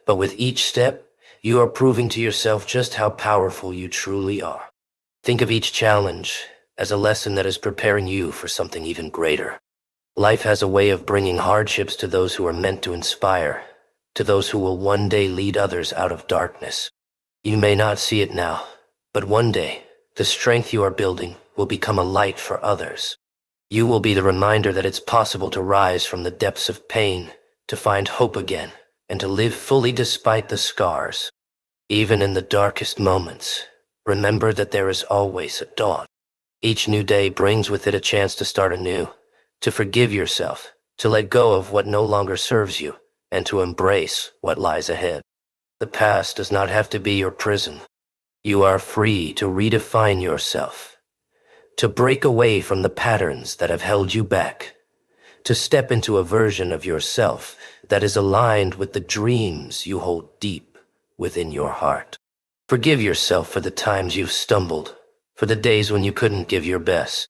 but with each step, you are proving to yourself just how powerful you truly are. Think of each challenge as a lesson that is preparing you for something even greater. Life has a way of bringing hardships to those who are meant to inspire, to those who will one day lead others out of darkness. You may not see it now, but one day, the strength you are building will become a light for others. You will be the reminder that it's possible to rise from the depths of pain, to find hope again, and to live fully despite the scars. Even in the darkest moments, remember that there is always a dawn. Each new day brings with it a chance to start anew, to forgive yourself, to let go of what no longer serves you, and to embrace what lies ahead. The past does not have to be your prison. You are free to redefine yourself, to break away from the patterns that have held you back, to step into a version of yourself that is aligned with the dreams you hold deep within your heart. Forgive yourself for the times you've stumbled, for the days when you couldn't give your best.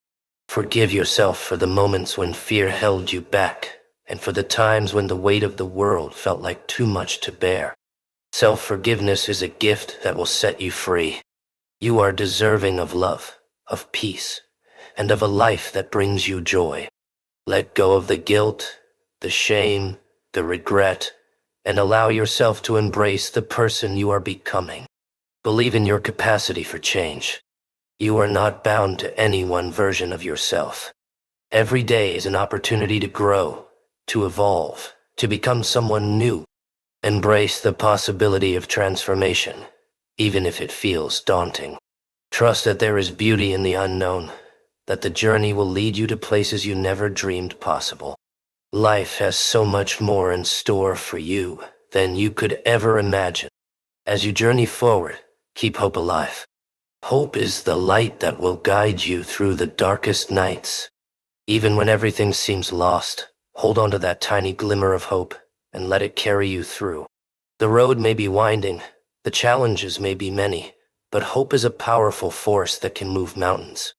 Forgive yourself for the moments when fear held you back, and for the times when the weight of the world felt like too much to bear. Self-forgiveness is a gift that will set you free. You are deserving of love, of peace, and of a life that brings you joy. Let go of the guilt, the shame, the regret, and allow yourself to embrace the person you are becoming. Believe in your capacity for change. You are not bound to any one version of yourself. Every day is an opportunity to grow, to evolve, to become someone new. Embrace the possibility of transformation, even if it feels daunting. Trust that there is beauty in the unknown, that the journey will lead you to places you never dreamed possible. Life has so much more in store for you than you could ever imagine. As you journey forward, keep hope alive. Hope is the light that will guide you through the darkest nights. Even when everything seems lost, hold on to that tiny glimmer of hope and let it carry you through. The road may be winding, the challenges may be many, but hope is a powerful force that can move mountains.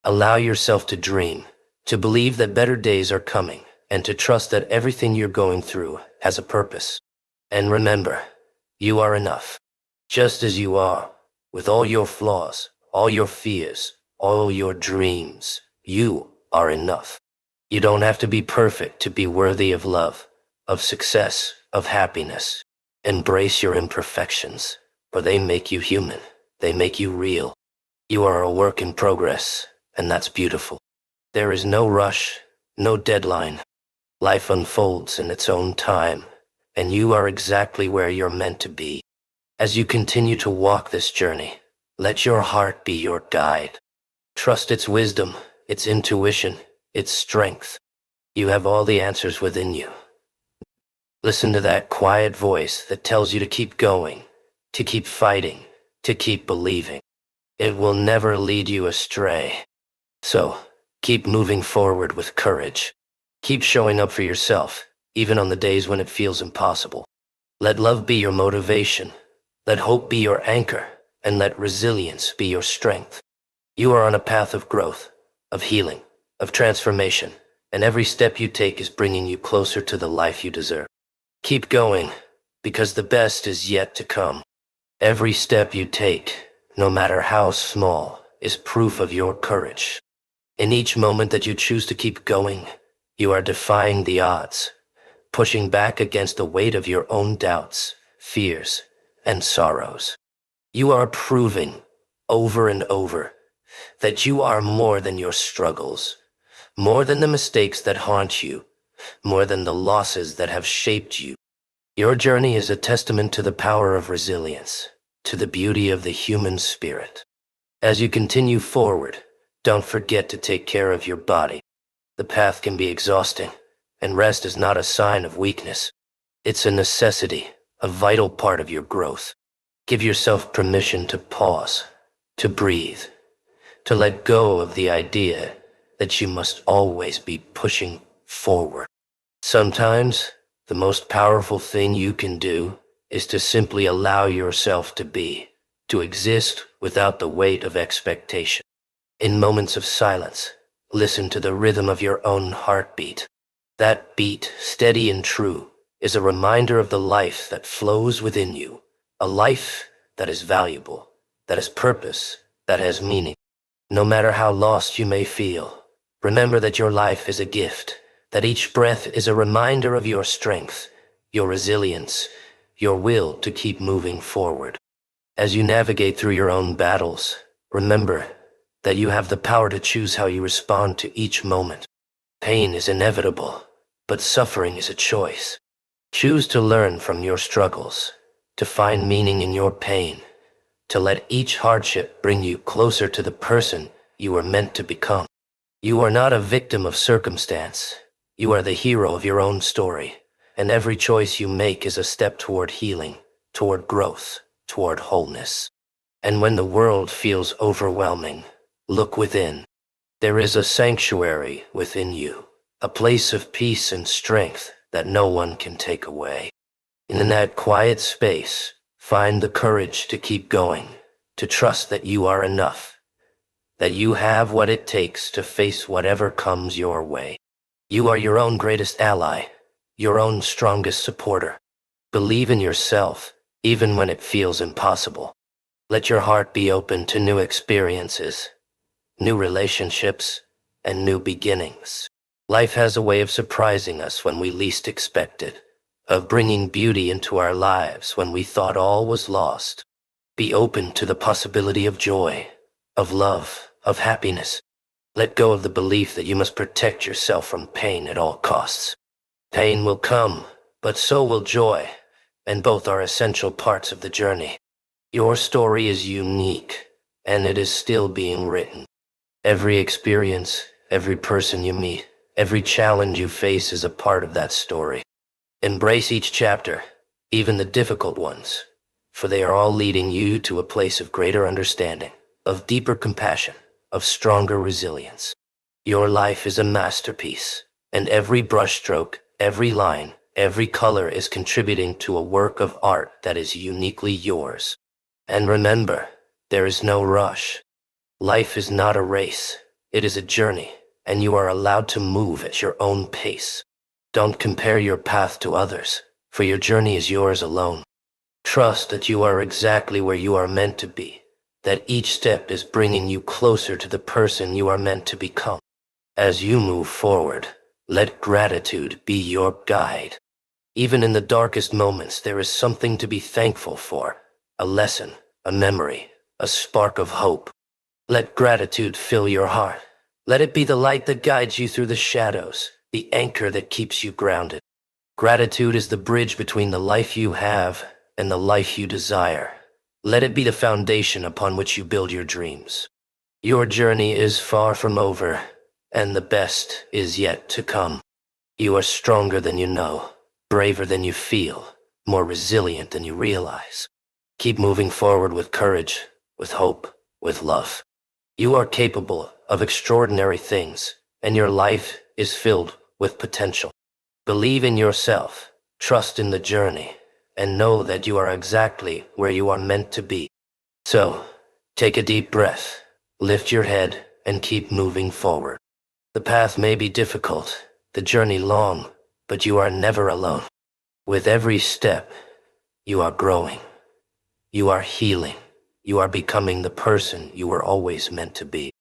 Allow yourself to dream, to believe that better days are coming, and to trust that everything you're going through has a purpose. And remember, you are enough, just as you are, with all your flaws, all your fears, all your dreams. You are enough. You don't have to be perfect to be worthy of love, of success, of happiness. Embrace your imperfections, for they make you human. They make you real. You are a work in progress, and that's beautiful. There is no rush, no deadline. Life unfolds in its own time, and you are exactly where you're meant to be. As you continue to walk this journey, let your heart be your guide. Trust its wisdom, its intuition, its strength. You have all the answers within you. Listen to that quiet voice that tells you to keep going, to keep fighting, to keep believing. It will never lead you astray. So, keep moving forward with courage. Keep showing up for yourself, even on the days when it feels impossible. Let love be your motivation. Let hope be your anchor, and let resilience be your strength. You are on a path of growth, of healing, of transformation, and every step you take is bringing you closer to the life you deserve. Keep going, because the best is yet to come. Every step you take, no matter how small, is proof of your courage. In each moment that you choose to keep going, you are defying the odds, pushing back against the weight of your own doubts, fears, and sorrows. You are proving, over and over, that you are more than your struggles, more than the mistakes that haunt you, more than the losses that have shaped you. Your journey is a testament to the power of resilience, to the beauty of the human spirit. As you continue forward, don't forget to take care of your body. The path can be exhausting, and rest is not a sign of weakness. It's a necessity, a vital part of your growth. Give yourself permission to pause, to breathe, to let go of the idea that you must always be pushing forward. Sometimes, the most powerful thing you can do is to simply allow yourself to be, to exist without the weight of expectation. In moments of silence, listen to the rhythm of your own heartbeat. That beat, steady and true, is a reminder of the life that flows within you, a life that is valuable, that has purpose, that has meaning. No matter how lost you may feel, remember that your life is a gift, that each breath is a reminder of your strength, your resilience, your will to keep moving forward. As you navigate through your own battles, remember that you have the power to choose how you respond to each moment. Pain is inevitable, but suffering is a choice. Choose to learn from your struggles, to find meaning in your pain, to let each hardship bring you closer to the person you were meant to become. You are not a victim of circumstance. You are the hero of your own story, and every choice you make is a step toward healing, toward growth, toward wholeness. And when the world feels overwhelming, look within. There is a sanctuary within you, a place of peace and strength that no one can take away. And in that quiet space, find the courage to keep going, to trust that you are enough, that you have what it takes to face whatever comes your way. You are your own greatest ally, your own strongest supporter. Believe in yourself, even when it feels impossible. Let your heart be open to new experiences, new relationships, and new beginnings. Life has a way of surprising us when we least expect it, of bringing beauty into our lives when we thought all was lost. Be open to the possibility of joy, of love, of happiness. Let go of the belief that you must protect yourself from pain at all costs. Pain will come, but so will joy, and both are essential parts of the journey. Your story is unique, and it is still being written. Every experience, every person you meet, every challenge you face is a part of that story. Embrace each chapter, even the difficult ones, for they are all leading you to a place of greater understanding, of deeper compassion, of stronger resilience. Your life is a masterpiece, and every brushstroke, every line, every color is contributing to a work of art that is uniquely yours. And remember, there is no rush. Life is not a race, it is a journey, and you are allowed to move at your own pace. Don't compare your path to others, for your journey is yours alone. Trust that you are exactly where you are meant to be, that each step is bringing you closer to the person you are meant to become. As you move forward, let gratitude be your guide. Even in the darkest moments, there is something to be thankful for, a lesson, a memory, a spark of hope. Let gratitude fill your heart. Let it be the light that guides you through the shadows, the anchor that keeps you grounded. Gratitude is the bridge between the life you have and the life you desire. Let it be the foundation upon which you build your dreams. Your journey is far from over, and the best is yet to come. You are stronger than you know, braver than you feel, more resilient than you realize. Keep moving forward with courage, with hope, with love. You are capable of extraordinary things, and your life is filled with potential. Believe in yourself, trust in the journey, and know that you are exactly where you are meant to be. So, take a deep breath, lift your head, and keep moving forward. The path may be difficult, the journey long, but you are never alone. With every step, you are growing. You are healing. You are becoming the person you were always meant to be.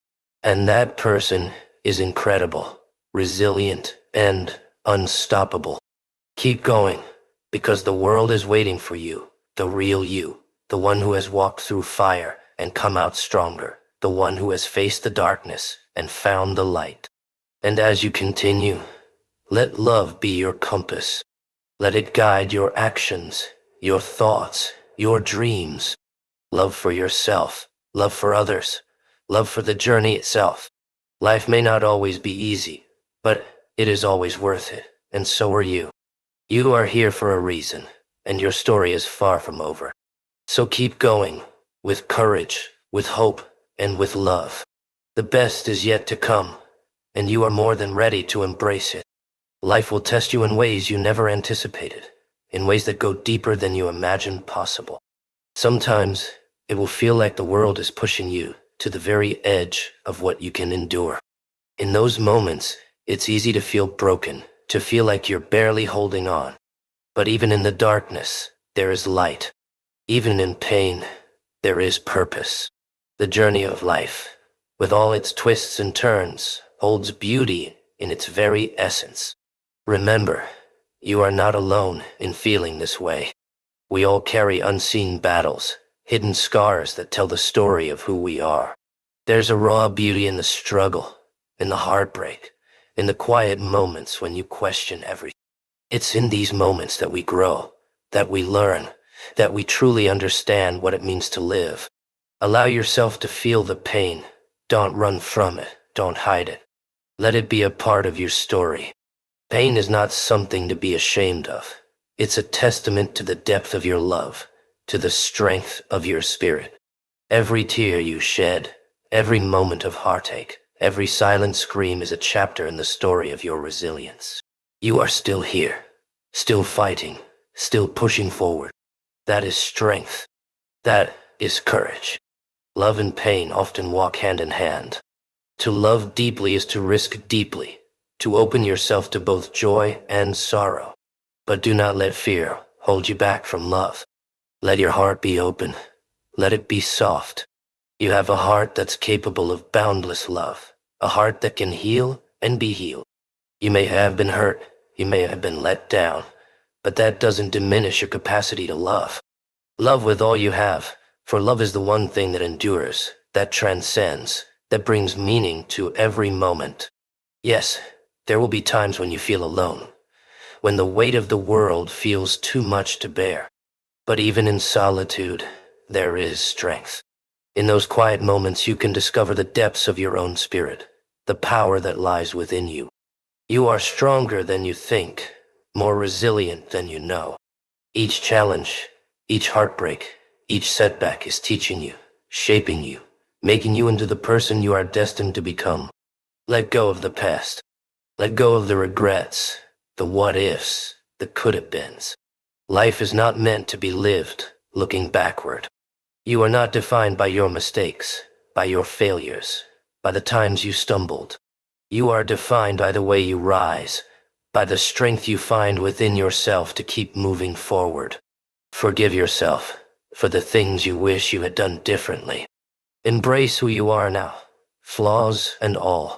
And that person is incredible, resilient, and unstoppable. Keep going, because the world is waiting for you, the real you, the one who has walked through fire and come out stronger, the one who has faced the darkness and found the light. And as you continue, let love be your compass. Let it guide your actions, your thoughts, your dreams. Love for yourself, love for others, love for the journey itself. Life may not always be easy, but it is always worth it, and so are you. You are here for a reason, and your story is far from over. So keep going, with courage, with hope, and with love. The best is yet to come, and you are more than ready to embrace it. Life will test you in ways you never anticipated, in ways that go deeper than you imagined possible. Sometimes, it will feel like the world is pushing you to the very edge of what you can endure. In those moments, it's easy to feel broken, to feel like you're barely holding on. But even in the darkness, there is light. Even in pain, there is purpose. The journey of life, with all its twists and turns, holds beauty in its very essence. Remember, you are not alone in feeling this way. We all carry unseen battles, hidden scars that tell the story of who we are. There's a raw beauty in the struggle, in the heartbreak, in the quiet moments when you question everything. It's in these moments that we grow, that we learn, that we truly understand what it means to live. Allow yourself to feel the pain. Don't run from it. Don't hide it. Let it be a part of your story. Pain is not something to be ashamed of. It's a testament to the depth of your love, to the strength of your spirit. Every tear you shed, every moment of heartache, every silent scream is a chapter in the story of your resilience. You are still here, still fighting, still pushing forward. That is strength. That is courage. Love and pain often walk hand in hand. To love deeply is to risk deeply, to open yourself to both joy and sorrow. But do not let fear hold you back from love. Let your heart be open. Let it be soft. You have a heart that's capable of boundless love, a heart that can heal and be healed. You may have been hurt, you may have been let down, but that doesn't diminish your capacity to love. Love with all you have, for love is the one thing that endures, that transcends, that brings meaning to every moment. Yes, there will be times when you feel alone, when the weight of the world feels too much to bear. But even in solitude, there is strength. In those quiet moments, you can discover the depths of your own spirit, the power that lies within you. You are stronger than you think, more resilient than you know. Each challenge, each heartbreak, each setback is teaching you, shaping you, making you into the person you are destined to become. Let go of the past. Let go of the regrets, the what-ifs, the could-have-beens. Life is not meant to be lived looking backward. You are not defined by your mistakes, by your failures, by the times you stumbled. You are defined by the way you rise, by the strength you find within yourself to keep moving forward. Forgive yourself for the things you wish you had done differently. Embrace who you are now, flaws and all.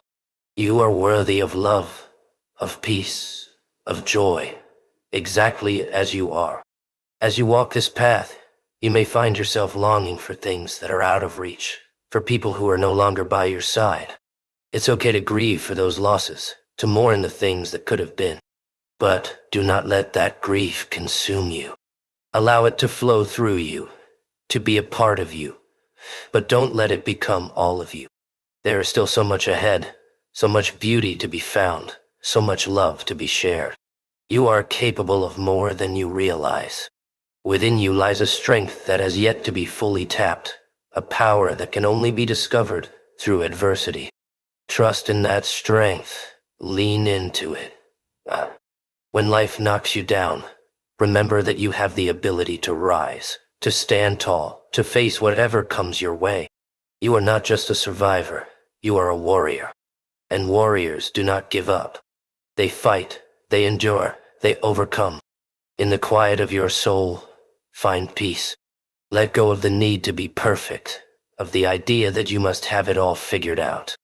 You are worthy of love, of peace, of joy, exactly as you are. As you walk this path, you may find yourself longing for things that are out of reach, for people who are no longer by your side. It's okay to grieve for those losses, to mourn the things that could have been. But do not let that grief consume you. Allow it to flow through you, to be a part of you. But don't let it become all of you. There is still so much ahead, so much beauty to be found, so much love to be shared. You are capable of more than you realize. Within you lies a strength that has yet to be fully tapped, a power that can only be discovered through adversity. Trust in that strength. Lean into it. When life knocks you down, remember that you have the ability to rise, to stand tall, to face whatever comes your way. You are not just a survivor, you are a warrior. And warriors do not give up. They fight, they endure, they overcome. In the quiet of your soul, find peace. Let go of the need to be perfect, of the idea that you must have it all figured out.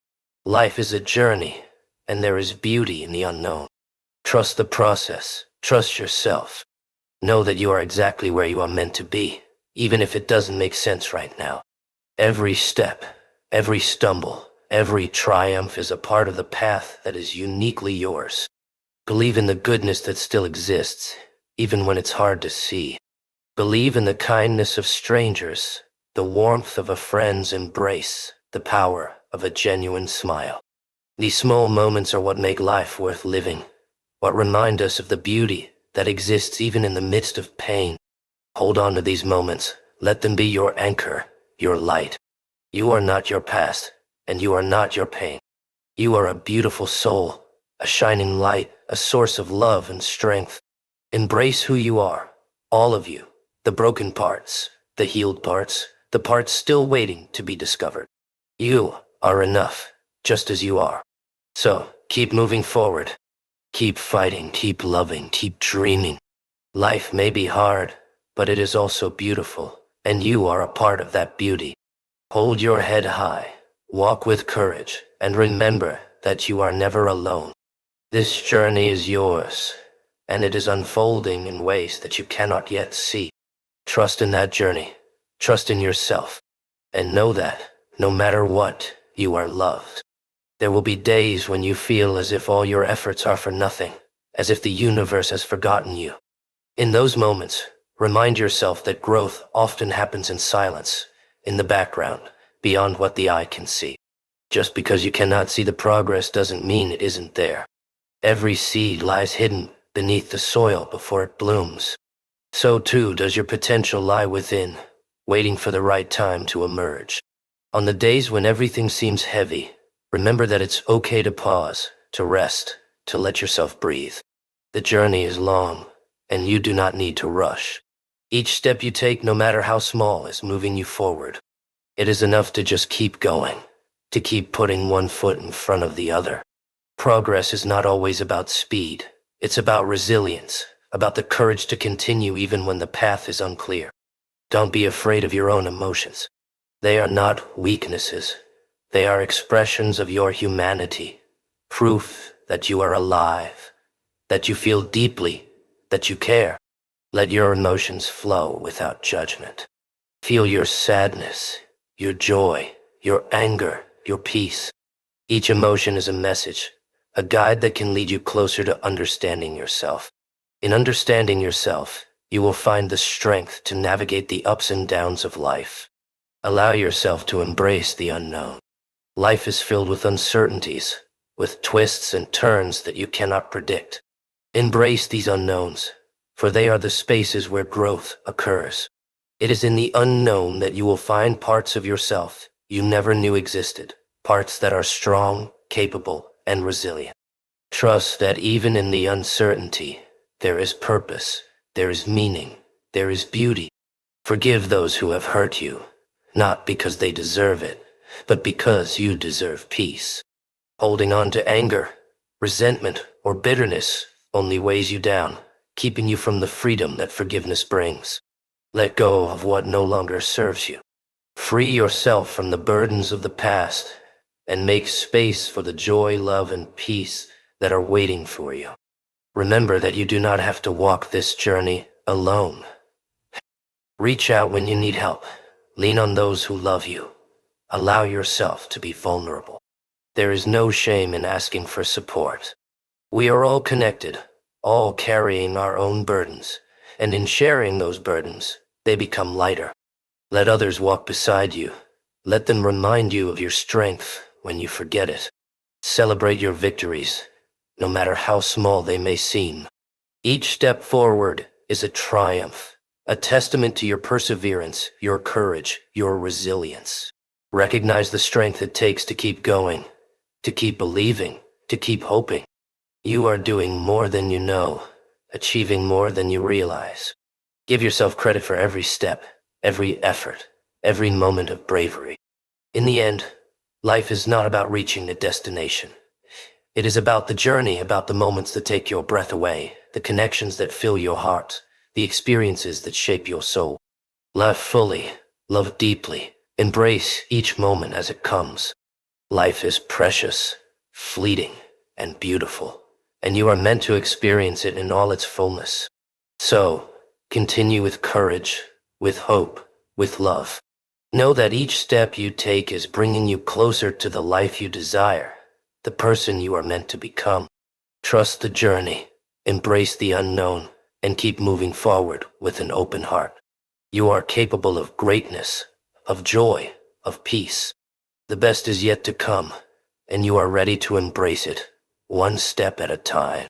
Life is a journey, and there is beauty in the unknown. Trust the process. Trust yourself. Know that you are exactly where you are meant to be, even if it doesn't make sense right now. Every step, every stumble, every triumph is a part of the path that is uniquely yours. Believe in the goodness that still exists, even when it's hard to see. Believe in the kindness of strangers, the warmth of a friend's embrace, the power of a genuine smile. These small moments are what make life worth living, what remind us of the beauty that exists even in the midst of pain. Hold on to these moments. Let them be your anchor, your light. You are not your past, and you are not your pain. You are a beautiful soul, a shining light, a source of love and strength. Embrace who you are, all of you, the broken parts, the healed parts, the parts still waiting to be discovered. You are enough, just as you are. So, keep moving forward. Keep fighting, keep loving, keep dreaming. Life may be hard, but it is also beautiful, and you are a part of that beauty. Hold your head high, walk with courage, and remember that you are never alone. This journey is yours, and it is unfolding in ways that you cannot yet see. Trust in that journey, trust in yourself, and know that, no matter what, you are loved. There will be days when you feel as if all your efforts are for nothing, as if the universe has forgotten you. In those moments, remind yourself that growth often happens in silence, in the background, beyond what the eye can see. Just because you cannot see the progress doesn't mean it isn't there. Every seed lies hidden beneath the soil before it blooms. So too does your potential lie within, waiting for the right time to emerge. On the days when everything seems heavy, remember that it's okay to pause, to rest, to let yourself breathe. The journey is long, and you do not need to rush. Each step you take, no matter how small, is moving you forward. It is enough to just keep going, to keep putting one foot in front of the other. Progress is not always about speed. It's about resilience, about the courage to continue even when the path is unclear. Don't be afraid of your own emotions. They are not weaknesses. They are expressions of your humanity, proof that you are alive, that you feel deeply, that you care. Let your emotions flow without judgment. Feel your sadness, your joy, your anger, your peace. Each emotion is a message, a guide that can lead you closer to understanding yourself. In understanding yourself, you will find the strength to navigate the ups and downs of life. Allow yourself to embrace the unknown. Life is filled with uncertainties, with twists and turns that you cannot predict. Embrace these unknowns, for they are the spaces where growth occurs. It is in the unknown that you will find parts of yourself you never knew existed, parts that are strong, capable, and resilient. Trust that even in the uncertainty, there is purpose, there is meaning, there is beauty. Forgive those who have hurt you, not because they deserve it, but because you deserve peace. Holding on to anger, resentment, or bitterness only weighs you down, keeping you from the freedom that forgiveness brings. Let go of what no longer serves you. Free yourself from the burdens of the past and make space for the joy, love, and peace that are waiting for you. Remember that you do not have to walk this journey alone. Reach out when you need help. Lean on those who love you. Allow yourself to be vulnerable. There is no shame in asking for support. We are all connected, all carrying our own burdens, and in sharing those burdens, they become lighter. Let others walk beside you. Let them remind you of your strength when you forget it. Celebrate your victories, no matter how small they may seem. Each step forward is a triumph, a testament to your perseverance, your courage, your resilience. Recognize the strength it takes to keep going, to keep believing, to keep hoping. You are doing more than you know, achieving more than you realize. Give yourself credit for every step, every effort, every moment of bravery. In the end, life is not about reaching the destination. It is about the journey, about the moments that take your breath away, the connections that fill your heart, the experiences that shape your soul. Live fully, love deeply, embrace each moment as it comes. Life is precious, fleeting, and beautiful, and you are meant to experience it in all its fullness. So, continue with courage, with hope, with love. Know that each step you take is bringing you closer to the life you desire, the person you are meant to become. Trust the journey, embrace the unknown, and keep moving forward with an open heart. You are capable of greatness, of joy, of peace. The best is yet to come, and you are ready to embrace it, one step at a time.